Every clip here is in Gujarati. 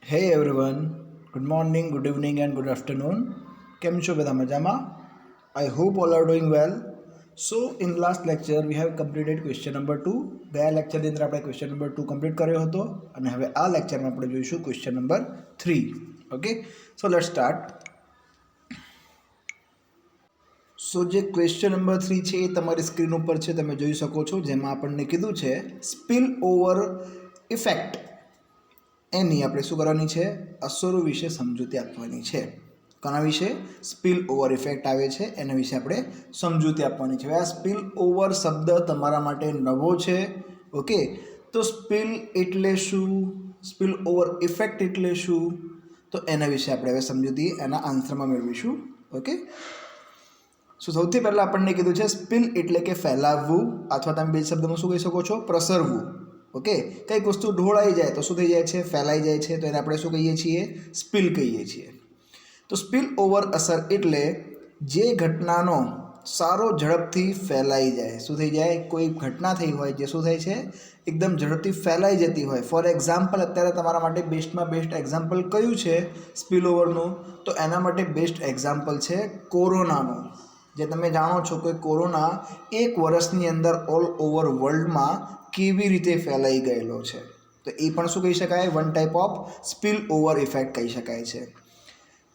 Hey everyone, good morning, good evening, and good afternoon. કેમ છો બધા મજામાં? I hope all are doing well. So, in last lecture, we have completed question number 2. ગયા લેક્ચરની અંદર આપણે question number 2 કમ્પ્લીટ કર્યો હતો અને હવે આ લેક્ચરમાં આપણે જોઈશું question number 3. Okay, so let's start. સો જે ક્વેશ્ચન નંબર 3 છે એ તમારી સ્ક્રીન ઉપર છે, તમે જોઈ શકો છો, જેમાં આપણને કીધું છે સ્પિલ ઓવર ઇફેક્ટ. એની આપણે શું કરવાની છે? અસરો વિશે સમજૂતી આપવાની છે. કોના વિશે? સ્પિલ ઓવર ઇફેક્ટ આવે છે એના વિશે આપણે સમજૂતી આપવાની છે. આ સ્પિલ ઓવર શબ્દ તમારા માટે નવો છે. ઓકે, તો સ્પિલ એટલે શું, સ્પિલ ઓવર ઇફેક્ટ એટલે શું, તો એના વિશે આપણે હવે સમજૂતી એના આન્સરમાં મેળવીશું. ઓકે, સો સૌથી પહેલાં આપણને કીધું છે સ્પિલ એટલે કે ફેલાવવું, અથવા તમે બે શબ્દમાં શું કહી શકો છો? પ્રસરવું. ઓકે, કંઈક વસ્તુ ઢોળાઈ જાય તો શું થઈ જાય છે? ફેલાઈ જાય છે. તો એને આપણે શું કહીએ છીએ? સ્પિલ કહીએ છીએ. તો સ્પિલ ઓવર અસર એટલે જે ઘટનાનો સારો ઝડપથી ફેલાઈ જાય. શું થઈ જાય? કોઈ ઘટના થઈ હોય જે શું થાય છે? એકદમ ઝડપથી ફેલાઈ જતી હોય. ફોર એક્ઝામ્પલ, અત્યારે તમારા માટે બેસ્ટમાં બેસ્ટ એક્ઝામ્પલ કયું છે સ્પિલ ઓવરનું? તો એના માટે બેસ્ટ એક્ઝામ્પલ છે કોરોનાનું. જે તમે જાણો છો કે કોરોના 1 વર્ષની અંદર ઓલ ઓવર વર્લ્ડમાં કેવી રીતે ફેલાઈ ગયેલો છે. તો એ પણ શું કહી શકાય? One type of spill over effect કહી શકાય છે.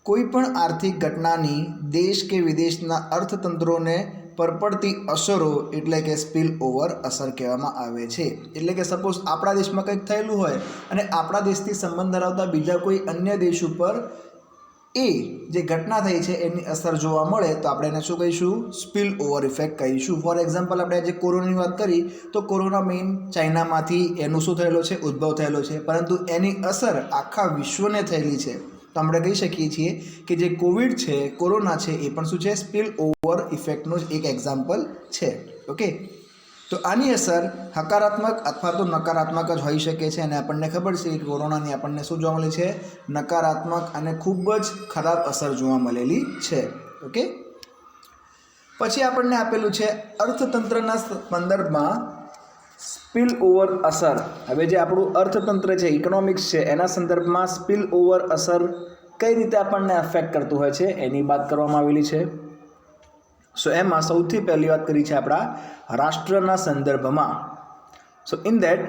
કોઈ પણ આર્થિક ઘટનાની દેશ કે વિદેશના અર્થતંત્રોને પર પડતી અસરો એટલે કે સ્પિલ ઓવર અસર કહેવામાં આવે છે. એટલે કે સપોઝ આપણા દેશમાં કંઈક થયેલું હોય અને આપણા દેશથી સંબંધ ધરાવતા બીજા કોઈ અન્ય દેશ ઉપર એ જે ઘટના થઈ છે એની અસર જોવા મળે તો આપણે એને શું કહીશું? સ્પિલ ઓવર ઇફેક્ટ કહીશું. ફોર એક્ઝામ્પલ, આપણે આજે કોરોનાની વાત કરી તો કોરોના મેઇન ચાઇનામાંથી એનું શું થયેલો છે? ઉદ્ભવ થયેલો છે. પરંતુ એની અસર આખા વિશ્વને થયેલી છે. તો આપણે કહી શકીએ છીએ કે જે કોવિડ છે, કોરોના છે, એ પણ શું છે? સ્પિલ ઓવર ઇફેક્ટનું જ એક એક્ઝામ્પલ છે. ઓકે, તો આની અસર હકારાત્મક અથવા તો નકારાત્મક જ હોઈ શકે છે. અને આપણને ખબર છે કે કોરોનાની આપણને શું જોવા મળે છે? નકારાત્મક અને ખૂબ જ ખરાબ અસર જોવા મળેલી છે. ઓકે, પછી આપણને આપેલું છે અર્થતંત્રના સંદર્ભમાં સ્પિલ ઓવર અસર. હવે જે આપણું અર્થતંત્ર છે, ઇકોનોમિક્સ છે, એના સંદર્ભમાં સ્પિલ ઓવર અસર કઈ રીતે આપણને અફેક્ટ કરતું હોય છે એની વાત કરવામાં આવેલી છે. સો એમાં સૌથી પહેલી વાત કરી છે આપણા રાષ્ટ્રના સંદર્ભમાં. સો ઇન દેટ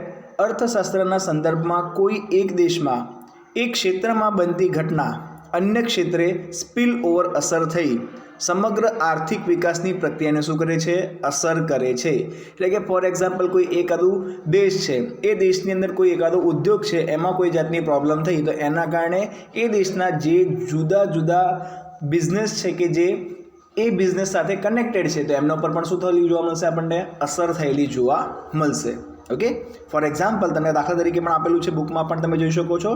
અર્થશાસ્ત્રના સંદર્ભમાં કોઈ એક દેશમાં એક ક્ષેત્રમાં બનતી ઘટના અન્ય ક્ષેત્રે સ્પિલ ઓવર અસર થઈ સમગ્ર આર્થિક વિકાસની પ્રક્રિયાને શું કરે છે? અસર કરે છે. એટલે કે ફોર એક્ઝામ્પલ, કોઈ એકાદું દેશ છે, એ દેશની અંદર કોઈ એકાદો ઉદ્યોગ છે, એમાં કોઈ જાતની પ્રોબ્લેમ થઈ તો એના કારણે એ દેશના જે જુદા જુદા બિઝનેસ છે કે જે એ બિઝનેસ સાથે કનેક્ટેડ છે તો એમના ઉપર પણ શું થયેલી જોવા મળશે? આપણને અસર થયેલી જોવા મળશે. ઓકે, ફોર એક્ઝામ્પલ, તમને દાખલા તરીકે પણ આપેલું છે, બુકમાં પણ તમે જોઈ શકો છો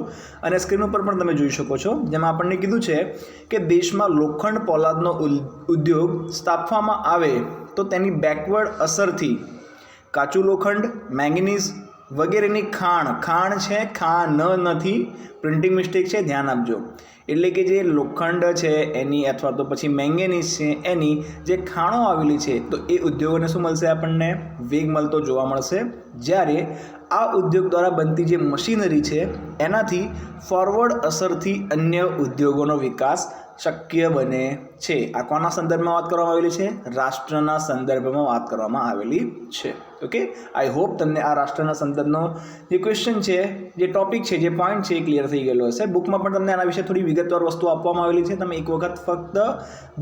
અને સ્ક્રીન ઉપર પણ તમે જોઈ શકો છો, જેમાં આપણને કીધું છે કે દેશમાં લોખંડ પોલાદનો ઉદ્યોગ સ્થાપવામાં આવે તો તેની બેકવર્ડ અસરથી કાચું લોખંડ, મેંગેનીઝ વગેરેની ખાણ છે, ખાણ નથી, પ્રિન્ટિંગ મિસ્ટેક છે, ધ્યાન આપજો. એટલે કે જે લોખંડ છે એની અથવા તો પછી મેંગેનીઝ છે એની જે ખાણો આવેલી છે તો એ ઉદ્યોગોને શું મળશે? આપણને વેગ મળતો જોવા મળશે. જ્યારે આ ઉદ્યોગ દ્વારા બનતી જે મશીનરી છે એનાથી ફોરવર્ડ અસરથી અન્ય ઉદ્યોગોનો વિકાસ શક્ય બને છે. આ કોના સંદર્ભમાં વાત કરવામાં આવેલી છે? રાષ્ટ્રના સંદર્ભમાં વાત કરવામાં આવેલી છે. ઓકે, આઈ હોપ તમને આ રાષ્ટ્રના સંદર્ભનો જે ક્વેશ્ચન છે, જે ટોપિક છે, જે પોઈન્ટ છે એ ક્લિયર થઈ ગયેલો હશે. બુકમાં પણ તમને આના વિશે થોડી વિગતવાર વસ્તુ આપવામાં આવેલી છે. તમે એક વખત ફક્ત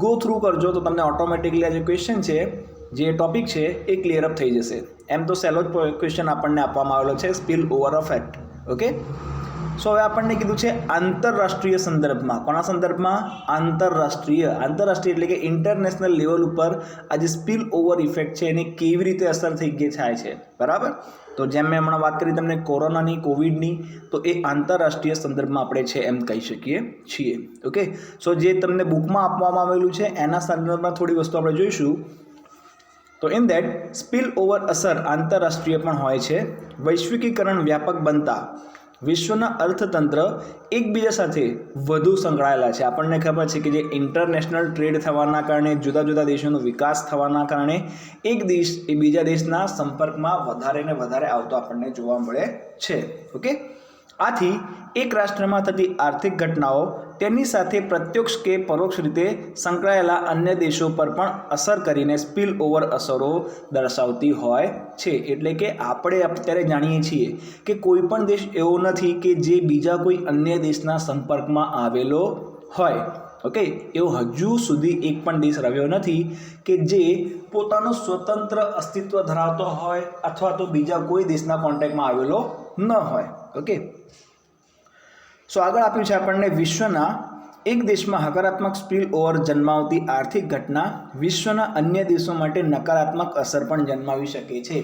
ગો થ્રુ કરજો તો તમને ઓટોમેટિકલી આ જે ક્વેશ્ચન છે, જે ટોપિક છે એ ક્લિયર અપ થઈ જશે. એમ તો સહેલો જ ક્વેશ્ચન આપણને આપવામાં આવેલો છે, સ્પિલ ઓવર ઇફેક્ટ. ઓકે, સો હવે આપણને કીધું છે આંતરરાષ્ટ્રીય સંદર્ભમાં. કોના સંદર્ભમાં? આંતરરાષ્ટ્રીય એટલે કે ઇન્ટરનેશનલ લેવલ ઉપર આ જે સ્પિલ ઓવર ઇફેક્ટ છે એની કેવી રીતે અસર થઈ ગઈ થાય છે. બરાબર, તો જેમ મેં હમણાં વાત કરી તમને કોરોનાની, કોવિડની, તો એ આંતરરાષ્ટ્રીય સંદર્ભમાં આપણે છે એમ કહી શકીએ છીએ. ઓકે, સો જે તમને બુકમાં આપવામાં આવેલું છે એના સંદર્ભમાં થોડી વસ્તુ આપણે જોઈશું. તો ઇન દેટ સ્પિલ ઓવર અસર આંતરરાષ્ટ્રીય પણ હોય છે. વૈશ્વિકીકરણ વ્યાપક બનતા વિશ્વના અર્થતંત્ર એકબીજા સાથે વધુ સંકળાયેલા છે. આપણને ખબર છે કે જે ઇન્ટરનેશનલ ટ્રેડ થવાના કારણે, જુદા જુદા દેશોનો વિકાસ થવાના કારણે એક દેશ એ બીજા દેશના સંપર્કમાં વધારે ને વધારે આવતો આપણને જોવા મળે છે. ઓકે, આથી એક રાષ્ટ્રમાં થતી આર્થિક ઘટનાઓ તેની સાથે પ્રત્યક્ષ કે પરોક્ષ રીતે સંકળાયેલા અન્ય દેશો પર પણ અસર કરીને સ્પિલ ઓવર અસરો દર્શાવતી હોય છે. એટલે કે આપણે અત્યારે જાણીએ છીએ કે કોઈ પણ દેશ એવો નથી કે જે બીજા કોઈ અન્ય દેશના સંપર્કમાં આવેલો હોય. ઓકે, એવો હજુ સુધી એક પણ દેશ રહ્યો નથી કે જે પોતાનું સ્વતંત્ર અસ્તિત્વ ધરાવતો હોય અથવા તો બીજા કોઈ દેશના કોન્ટેક્ટમાં આવેલો ન હોય. ઓકે, સો આગળ આપ્યું છે આપણને વિશ્વના એક દેશમાં હકારાત્મક સ્પિલ ઓવર જન્માવતી આર્થિક ઘટના વિશ્વના અન્ય દેશો માટે નકારાત્મક અસર પણ જન્માવી શકે છે.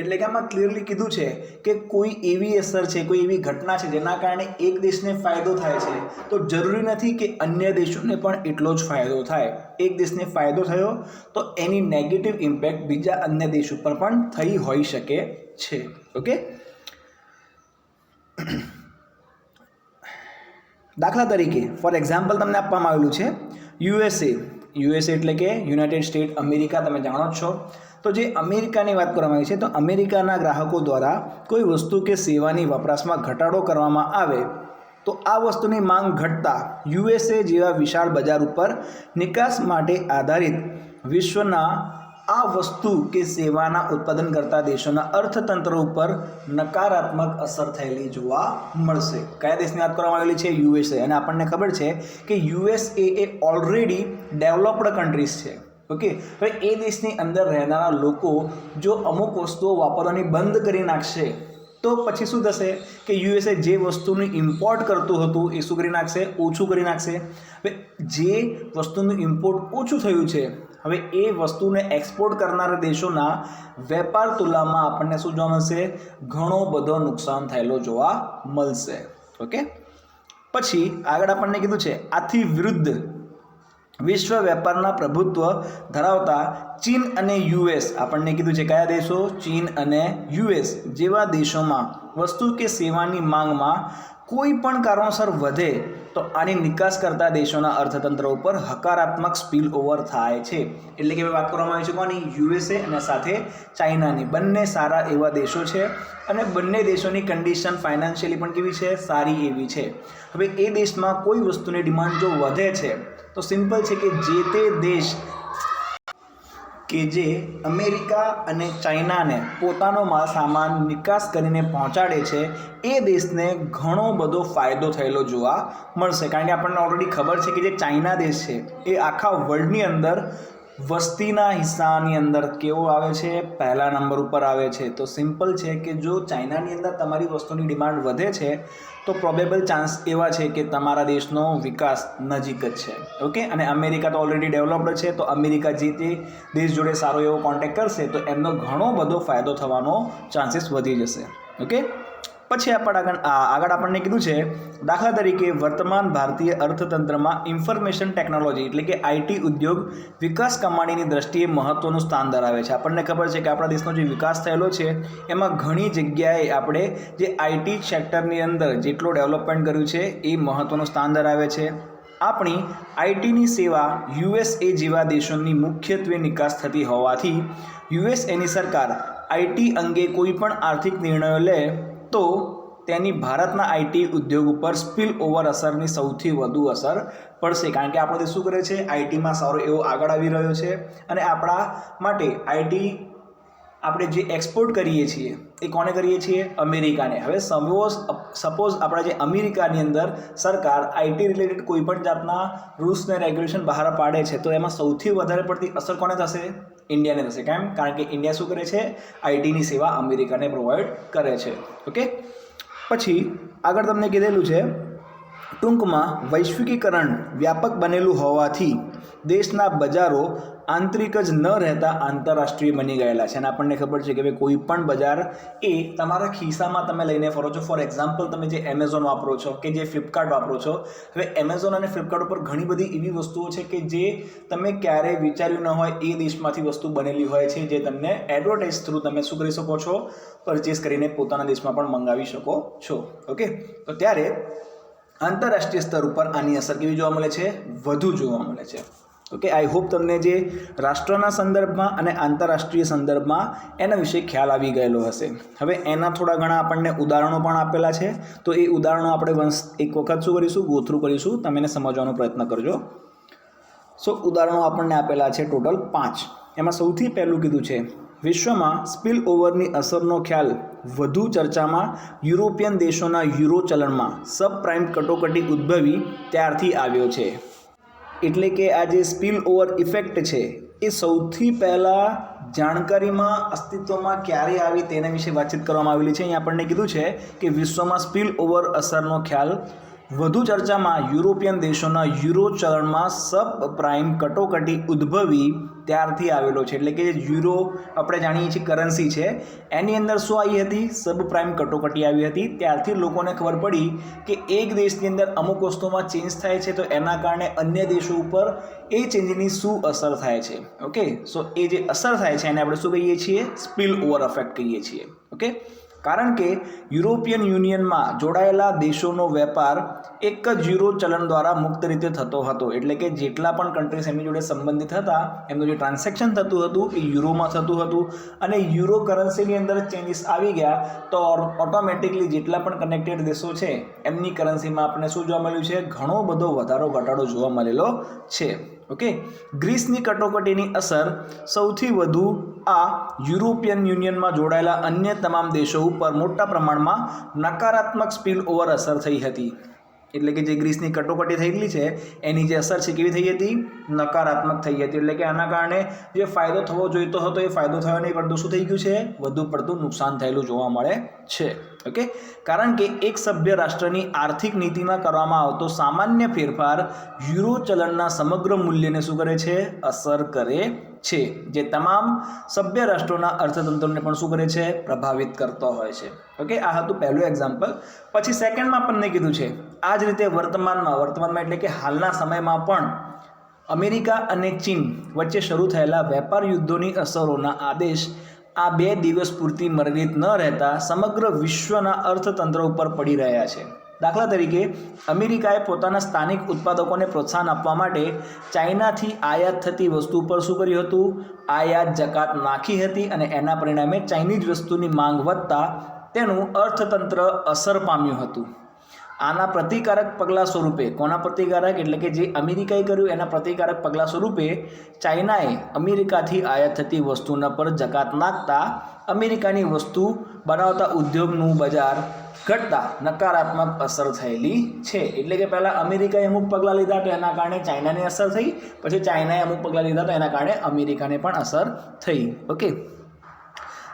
એટલે કે આમાં ક્લિયરલી કીધું છે કે કોઈ એવી અસર છે, કોઈ એવી ઘટના છે જેના કારણે એક દેશને ફાયદો થાય છે, તો જરૂરી નથી કે અન્ય દેશોને પણ એટલો જ ફાયદો થાય. એક દેશને ફાયદો થયો તો એની નેગેટિવ ઇમ્પેક્ટ બીજા અન્ય દેશ ઉપર પણ થઈ હોઈ શકે છે. ઓકે, દાખલા તરીકે ફોર એક્ઝામ્પલ તમને આપવામાં આવેલું છે યુએસએ એટલે કે યુનાઇટેડ સ્ટેટ અમેરિકા, તમે જાણો જ છો. તો જે અમેરિકાની વાત કરવામાં આવી છે, તો અમેરિકાના ગ્રાહકો દ્વારા કોઈ વસ્તુ કે સેવાની વપરાશમાં ઘટાડો કરવામાં આવે તો આ વસ્તુની માંગ ઘટતા યુએસએ જેવા વિશાળ બજાર ઉપર નિકાસ માટે આધારિત વિશ્વના આ વસ્તુ કે સેવાના ઉત્પાદન કરતા દેશોના અર્થતંત્ર ઉપર નકારાત્મક અસર થયેલી જોવા મળશે. કયા દેશની વાત કરવામાં આવેલી છે? યુએસએ. અને આપણને ખબર છે કે યુએસએ એ ઓલરેડી ડેવલપ્ડ કન્ટ્રીઝ છે. ઓકે, હવે એ દેશની અંદર રહેનારા લોકો જો અમુક વસ્તુઓ વાપરવાની બંધ કરી નાખશે તો પછી શું થશે કે યુએસએ જે વસ્તુનું ઇમ્પોર્ટ કરતું હતું એ શું કરી નાખશે? ઓછું કરી નાખશે. હવે જે વસ્તુનું ઇમ્પોર્ટ ઓછું થયું છે, હવે એ વસ્તુને એક્સપોર્ટ કરનારા દેશોના વેપાર તુલનામાં આપણને શું જોવા મળશે? ઘણો બધો નુકસાન થયેલો જોવા મળશે. ઓકે, પછી આગળ આપણને કીધું છે આથી વિરુદ્ધ વિશ્વ વેપારના પ્રભુત્વ ધરાવતા ચીન અને યુએસ, આપણને કીધું છે કયા દેશો? ચીન અને યુએસ જેવા દેશોમાં વસ્તુ કે સેવાની માંગમાં કોઈ પણ કારણોસર વધે તો આની નિકાસ કરતા દેશોના અર્થતંત્ર ઉપર હકારાત્મક સ્પિલ ઓવર થાય છે. એટલે કે વાત કરવામાં આવી છે કોની? યુએસએ અને સાથે ચાઇનાની. બંને સારા એવા દેશો છે અને બંને દેશોની કન્ડિશન ફાઇનાન્શિયલી પણ કેવી છે? સારી એવી છે. હવે એ દેશમાં કોઈ વસ્તુની ડિમાન્ડ જો વધે છે તો સિમ્પલ છે કે જે તે દેશ કે જે અમેરિકા અને ચાઇનાને પોતાનો માલ સામાન નિકાસ કરીને પહોંચાડે છે એ દેશને ઘણો બધો ફાયદો થયેલો જોવા મળશે. કારણ કે આપણને ઓલરેડી ખબર છે કે જે ચાઇના દેશ છે એ આખા વર્લ્ડની અંદર વસ્તીના હિસ્સાની અંદર કેવો આવે છે? પહેલા નંબર ઉપર આવે છે. તો સિમ્પલ છે કે જો ચાઇનાની અંદર તમારી વસ્તુની ડિમાન્ડ વધે છે તો પ્રોબેબલ ચાન્સ એવા છે કે તમારા દેશનો વિકાસ નજીક જ છે. ઓકે, અને અમેરિકા તો ઓલરેડી ડેવલપ્ડ છે, તો અમેરિકા જે તે દેશ જોડે સારો એવો કોન્ટેક્ટ કરશે તો એમનો ઘણો બધો ફાયદો થવાનો ચાન્સીસ વધી જશે. ઓકે, પછી આગળ આપણને કીધું છે દાખલા તરીકે વર્તમાન ભારતીય અર્થતંત્રમાં ઇન્ફોર્મેશન ટેકનોલોજી એટલે કે આઈટી ઉદ્યોગ વિકાસ કમાણીની દ્રષ્ટિએ મહત્ત્વનું સ્થાન ધરાવે છે. આપણને ખબર છે કે આપણા દેશનો જે વિકાસ થયેલો છે એમાં ઘણી જગ્યાએ આપણે જે આઈટી સેક્ટરની અંદર જેટલો ડેવલપમેન્ટ કર્યું છે એ મહત્ત્વનું સ્થાન ધરાવે છે. આપણી આઈટીની સેવા યુએસએ જેવા દેશોની મુખ્યત્વે નિકાસ થતી હોવાથી યુએસએની સરકાર આઈટી અંગે કોઈ પણ આર્થિક નિર્ણયો લે તો તેની ભારતના આઈટી ઉદ્યોગ ઉપર સ્પિલ ઓવર અસરની સૌથી વધુ અસર પડશે. કારણ કે આપણો દેશ શું કરે છે? આઈટીમાં સારો એવો આગળ આવી રહ્યો છે અને આપણા માટે આઈટી આપણે જે એક્સપોર્ટ કરીએ છીએ એ કોને કરીએ છીએ? અમેરિકાને. હવે સપોઝ આપણા જે અમેરિકાની અંદર સરકાર આઈટી રિલેટેડ કોઈ પણ જાતના રૂલ્સ ને રેગ્યુલેશન બહાર પાડે છે તો એમાં સૌથી વધારે પડતી અસર કોને થશે? ઇન્ડિયાને થશે. કેમ? કારણ કે ઇન્ડિયા શું કરે છે? આઈટીની સેવા અમેરિકાને પ્રોવાઈડ કરે છે. ઓકે, પછી આગળ તમને કીધેલું છે ટૂંકમાં વૈશ્વિકીકરણ વ્યાપક બનેલું હોવાથી દેશના બજારો આંતરિક જ ન રહેતા આંતરરાષ્ટ્રીય બની ગયેલા છે. અને આપણને ખબર છે કે ભાઈ કોઈ પણ બજાર એ તમારા ખિસ્સામાં તમે લઈને ફરો છો. ફોર એક્ઝામ્પલ તમે જે એમેઝોન વાપરો છો કે જે ફ્લિપકાર્ટ વાપરો છો, હવે એમેઝોન અને ફ્લિપકાર્ટ ઉપર ઘણી બધી એવી વસ્તુઓ છે કે જે તમે ક્યારેય વિચાર્યું ન હોય એ દેશમાંથી વસ્તુ બનેલી હોય છે, જે તમને એડવર્ટાઇઝ થ્રુ તમે શું કરી શકો છો? પરચેસ કરીને પોતાના દેશમાં પણ મંગાવી શકો છો. ઓકે, તો ત્યારે આંતરરાષ્ટ્રીય સ્તર ઉપર આની અસર કેવી જોવા મળે છે? વધુ જોવા મળે છે. ઓકે, આઈ હોપ તમને જે રાષ્ટ્રના સંદર્ભમાં અને આંતરરાષ્ટ્રીય સંદર્ભમાં એના વિશે ખ્યાલ આવી ગયેલો હશે. હવે એના થોડા ઘણા આપણને ઉદાહરણો પણ આપેલા છે, તો એ ઉદાહરણો આપણે એક વખત શું કરીશું, ગોથ્રુ કરીશું. તમે એને સમજવાનો પ્રયત્ન કરજો. સો ઉદાહરણો આપણને આપેલા છે ટોટલ 5. એમાં સૌથી પહેલું કીધું છે, વિશ્વમાં સ્પિલ ઓવરની અસરનો ખ્યાલ વધુ ચર્ચામાં યુરોપિયન દેશોના યુરો ચલણમાં સબપ્રાઇમ કટોકટી ઉદ્ભવી ત્યારથી આવ્યો છે. એટલે કે આ જે સ્પિલ ઓવર ઇફેક્ટ છે એ સૌથી પહેલાં જાણકારીમાં અસ્તિત્વમાં ક્યારે આવી તેના વિશે વાતચીત કરવામાં આવેલી છે. અહીં આપણને કીધું છે કે વિશ્વમાં સ્પિલ ઓવર અસરનો ખ્યાલ વધુ ચર્ચામાં યુરોપિયન દેશોના યુરો ચલણમાં સબ પ્રાઇમ કટોકટી ઉદ્ભવી ત્યારથી આવેલો છે. એટલે કે યુરો આપણે જાણીએ છીએ કરન્સી છે, એની અંદર શું આવી હતી, સબ પ્રાઇમ કટોકટી આવી હતી. ત્યારથી લોકોને ખબર પડી કે એક દેશની અંદર અમુક વસ્તુમાં ચેન્જ થાય છે તો એના કારણે અન્ય દેશો ઉપર એ ચેન્જની શું અસર થાય છે. ઓકે, સો એ જે અસર થાય છે એને આપણે શું કહીએ છીએ, સ્પિલ ઓવર ઇફેક્ટ કહીએ છીએ. ઓકે, કારણ કે યુરોપિયન યુનિયનમાં જોડાયેલા દેશોનો વેપાર એક જ યુરો ચલણ દ્વારા મુક્ત રીતે થતો હતો. એટલે કે જેટલા પણ કન્ટ્રીઝ એમની જોડે સંબંધિત હતા એમનું જે ટ્રાન્ઝેક્શન થતું હતું એ યુરોમાં થતું હતું, અને યુરો કરન્સીની અંદર ચેન્જીસ આવી ગયા તો ઓટોમેટિકલી જેટલા પણ કનેક્ટેડ દેશો છે એમની કરન્સીમાં આપણને શું જોવા મળ્યું છે, ઘણો બધો વધારો ઘટાડો જોવા મળેલો છે. ઓકે, ગ્રીસની કટોકટીની અસર સૌથી વધુ આ યુરોપિયન યુનિયનમાં જોડાયેલા અન્ય તમામ દેશો ઉપર મોટા પ્રમાણમાં નકારાત્મક સ્પિલ ઓવર અસર થઈ હતી. એટલે કે જે ગ્રીસની કટોકટી થયેલી છે એની જે અસર છે કેવી થઈ હતી, નકારાત્મક થઈ હતી. એટલે કે આના કારણે જે ફાયદો થવો જોઈતો હતો એ ફાયદો થયો નહીં, પરંતુ શું થઈ ગયું છે, વધુ પડતું નુકસાન થયેલું જોવા મળે છે. ઓકે, કારણ કે એક સભ્ય રાષ્ટ્રની આર્થિક નીતિમાં કરવામાં આવતો સામાન્ય ફેરફાર યુરો ચલણના સમગ્ર મૂલ્યને શું કરે છે, અસર કરે છે, જે તમામ સભ્ય રાષ્ટ્રોના અર્થતંત્રને પણ શું કરે છે, પ્રભાવિત કરતો હોય છે. ઓકે, આ હતું પહેલું એક્ઝામ્પલ. પછી સેકન્ડમાં આપણને કીધું છે આ જ રીતે વર્તમાનમાં એટલે કે હાલના સમયમાં પણ અમેરિકા અને ચીન વચ્ચે શરૂ થયેલા વેપાર યુદ્ધોની અસરોના આદેશ આ 2 દિવસ પૂરતી મર્યાદિત ન રહેતા સમગ્ર વિશ્વના અર્થતંત્ર ઉપર પડી રહ્યા છે. દાખલા તરીકે અમેરિકાએ પોતાના સ્થાનિક ઉત્પાદકોને પ્રોત્સાહન આપવા માટે ચાઇનાથી આયાત થતી વસ્તુ પર શું કર્યું હતું, આયાત જકાત નાખી હતી, અને એના પરિણામે ચાઇનીઝ વસ્તુની માંગ વધતા તેનું અર્થતંત્ર અસર પામ્યું હતું. આના પ્રતિકારક પગલાં સ્વરૂપે, કોના પ્રતિકારક, એટલે કે જે અમેરિકાએ કર્યું એના પ્રતિકારક પગલાં સ્વરૂપે ચાઇનાએ અમેરિકાથી આયાત થતી વસ્તુના પર જકાત નાખતા અમેરિકાની વસ્તુ બનાવતા ઉદ્યોગનું બજાર ઘટતા નકારાત્મક અસર થયેલી છે. એટલે કે પહેલાં અમેરિકાએ અમુક પગલાં લીધા તો એના કારણે ચાઇનાને અસર થઈ, પછી ચાઇનાએ અમુક પગલાં લીધા તો એના કારણે અમેરિકાને પણ અસર થઈ. ઓકે,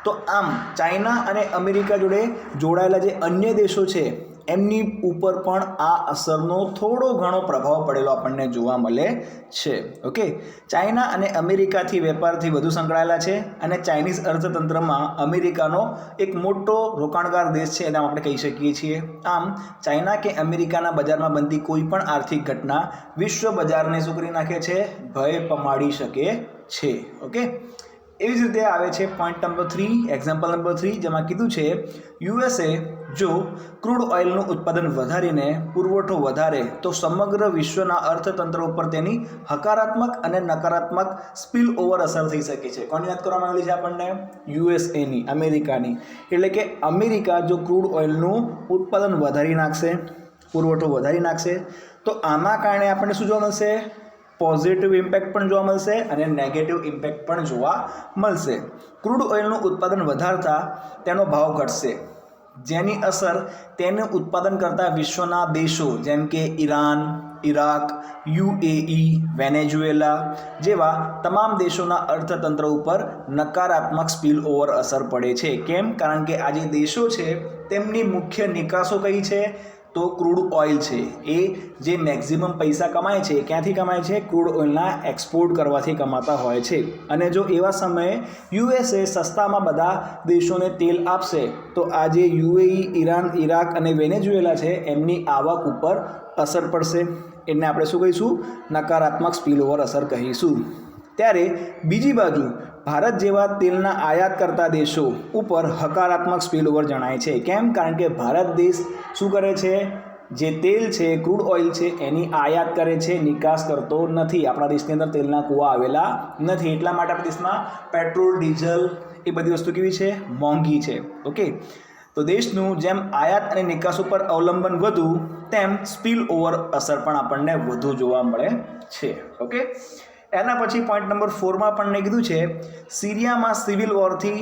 તો આમ ચાઇના અને અમેરિકા જોડે જોડાયેલા જે અન્ય દેશો છે એમની ઉપર પણ આ અસરનો થોડો ઘણો પ્રભાવ પડેલો આપણને જોવા મળે છે. ઓકે, ચાઇના અને અમેરિકાથી વેપારથી વધુ સંકળાયેલા છે, અને ચાઇનીઝ અર્થતંત્રમાં અમેરિકાનો એક મોટો રોકાણકાર દેશ છે એમ આપણે કહી શકીએ છીએ. આમ ચાઇના કે અમેરિકાના બજારમાં બનતી કોઈ પણ આર્થિક ઘટના વિશ્વ બજારને શું કરી નાખે છે, ભય પમાડી શકે છે. ઓકે, એવી જ રીતે આવે છે પોઈન્ટ નંબર 3, એક્ઝામ્પલ નંબર 3, જેમાં કીધું છે યુએસએ જો ક્રૂડ ઓઇલનું ઉત્પાદન વધારીને પુરવઠો વધારે તો સમગ્ર વિશ્વના અર્થતંત્ર ઉપર તેની હકારાત્મક અને નકારાત્મક સ્પિલ ઓવર અસર થઈ શકે છે. કોની વાત કરવામાં આવેલી છે આપણને, યુએસએની, અમેરિકાની. એટલે કે અમેરિકા જો ક્રૂડ ઓઇલનું ઉત્પાદન વધારી નાખશે, પુરવઠો વધારી નાખશે, તો આના કારણે આપણને શું જોવા મળશે, પોઝિટિવ ઇમ્પેક્ટ પણ જોવા મળશે અને નેગેટિવ ઇમ્પેક્ટ પણ જોવા મળશે. ક્રૂડ ઓઇલનું ઉત્પાદન વધારતા તેનો ભાવ ઘટશે, જેની અસર તેનું ઉત્પાદન કરતા વિશ્વના દેશો જેમ કે ઈરાન, ઇરાક, યુએઈ, વેનેઝુએલા જેવા તમામ દેશોના અર્થતંત્ર ઉપર નકારાત્મક સ્પિલ ઓવર અસર પડે છે. કેમ? કારણ કે આ જે દેશો છે તેમની મુખ્ય નિકાસો કઈ છે, તો ક્રૂડ ઓઇલ છે. એ જે મેક્સિમમ પૈસા કમાય છે ક્યાંથી કમાય છે, ક્રૂડ ઓઇલના એક્સપોર્ટ કરવાથી કમાતા હોય છે. અને જો એવા સમયે યુએસએ સસ્તામાં બધા દેશોને તેલ આપશે તો આ જે યુએઈ, ઈરાન, ઇરાક અને વેનેઝુએલા છે એમની આવક ઉપર અસર પડશે. એને આપણે શું કહીશું, નકારાત્મક સ્પિલઓવર અસર કહીશું. ત્યારે બીજી બાજુ ભારત જેવા તેલના આયાત કરતા દેશો ઉપર હકારાત્મક સ્પિલઓવર જણાય છે. કેમ? કારણ કે ભારત દેશ શું કરે છે, જે તેલ છે, ક્રૂડ ઓઇલ છે, એની આયાત કરે છે, નિકાસ કરતો નથી. આપણા દેશની અંદર તેલના કૂવા આવેલા નથી, એટલા માટે આપણા દેશમાં પેટ્રોલ, ડીઝલ એ બધી વસ્તુ કેવી છે? મોંઘી છે. ઓકે, તો દેશનું જેમ આયાત અને નિકાસ ઉપર અવલંબન વધુ, તેમ સ્પિલ ઓવર અસર પણ આપણને વધુ જોવા મળે છે. ઓકે, એના પછી પોઈન્ટ નંબર 4માં આપણને કીધું છે સિરિયામાં સિવિલ વોરથી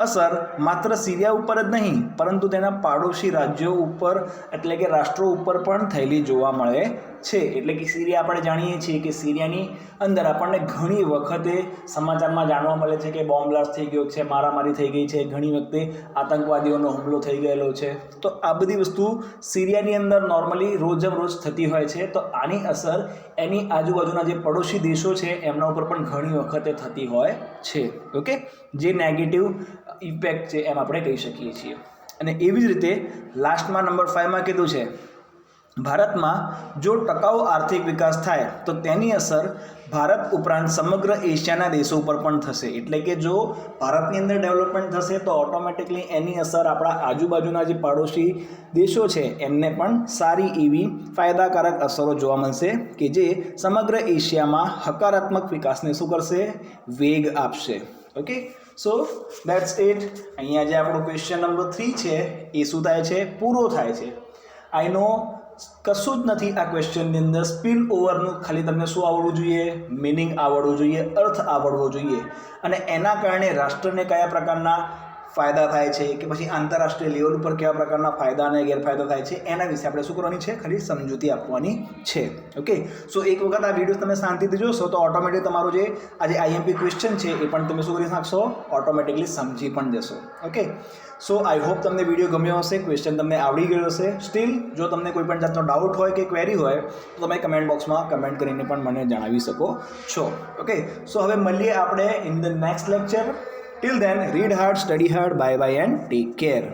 અસર માત્ર સિરિયા ઉપર જ નહીં, પરંતુ તેના પાડોશી રાજ્યો ઉપર એટલે કે રાષ્ટ્રો ઉપર પણ થયેલી જોવા મળે છે. એટલે કે સિરિયા આપણે જાણીએ છીએ કે સિરિયાની અંદર આપણને ઘણી વખતે સમાચારમાં જાણવા મળે છે કે બોમ્બ બ્લાસ્ટ થઈ ગયો છે, મારામારી થઈ ગઈ છે, ઘણી વખતે આતંકવાદીઓનો હુમલો થઈ ગયેલો છે. તો આ બધી વસ્તુ સિરિયાની અંદર નોર્મલી રોજ થતી હોય છે. તો આની અસર એની આજુબાજુના જે પડોશી દેશો છે એમના ઉપર પણ ઘણી વખતે થતી હોય છે. ઓકે, જે નેગેટિવ ઇમ્પેક્ટ છે એમ આપણે કહી શકીએ છીએ. અને એવી જ રીતે લાસ્ટમાં નંબર 5માં કીધું છે ભારતમાં જો ટકાઉ આર્થિક વિકાસ થાય તો તેની અસર ભારત ઉપરાંત સમગ્ર એશિયાના દેશો ઉપર પણ થશે. એટલે કે જો ભારતની અંદર ડેવલપમેન્ટ થશે તો ઓટોમેટિકલી એની અસર આપણા આજુબાજુના જે પાડોશી દેશો છે એમને પણ સારી એવી ફાયદાકારક અસરો જોવા મળશે કે જે સમગ્ર એશિયામાં હકારાત્મક વિકાસને શું કરશે? વેગ આપશે. Okay, so that's it. અહીંયા જે આપણો ક્વેશ્ચન નંબર 3 છે એ શું થાય છે? પૂરો થાય છે. આઈ નો કશું જ નથી આ ક્વેશ્ચનની અંદર. સ્પિલ ઓવરનું ખાલી તમને શું આવડવું જોઈએ? મિનિંગ આવડવું જોઈએ, અર્થ આવડવો જોઈએ, અને એના કારણે રાષ્ટ્રને કયા પ્રકારના ફાયદા થાય છે કે પછી આંતરરાષ્ટ્રીય લેવલ ઉપર કેવા પ્રકારના ફાયદા અને ગેરફાયદા થાય છે એના વિશે આપણે શું કરવાની છે? ખાલી સમજૂતી આપવાની છે. ઓકે, સો એક વખત આ વિડીયો તમે શાંતિથી જોશો તો ઓટોમેટિક તમારો જે આજે આઈએમપી ક્વેશ્ચન છે એ પણ તમે શું કરી નાખશો? ઓટોમેટિકલી સમજી પણ જશો. ઓકે, સો આઈ હોપ તમને વિડીયો ગમ્યો હશે, ક્વેશ્ચન તમને આવડી ગયો હશે. સ્ટીલ જો તમને કોઈ પણ જાતનો ડાઉટ હોય કે ક્વેરી હોય તો તમે કમેન્ટ બોક્સમાં કમેન્ટ કરીને પણ મને જણાવી શકો છો. ઓકે, સો હવે મળીએ આપણે in the next lecture. Till then, read hard, study hard, bye bye and take care.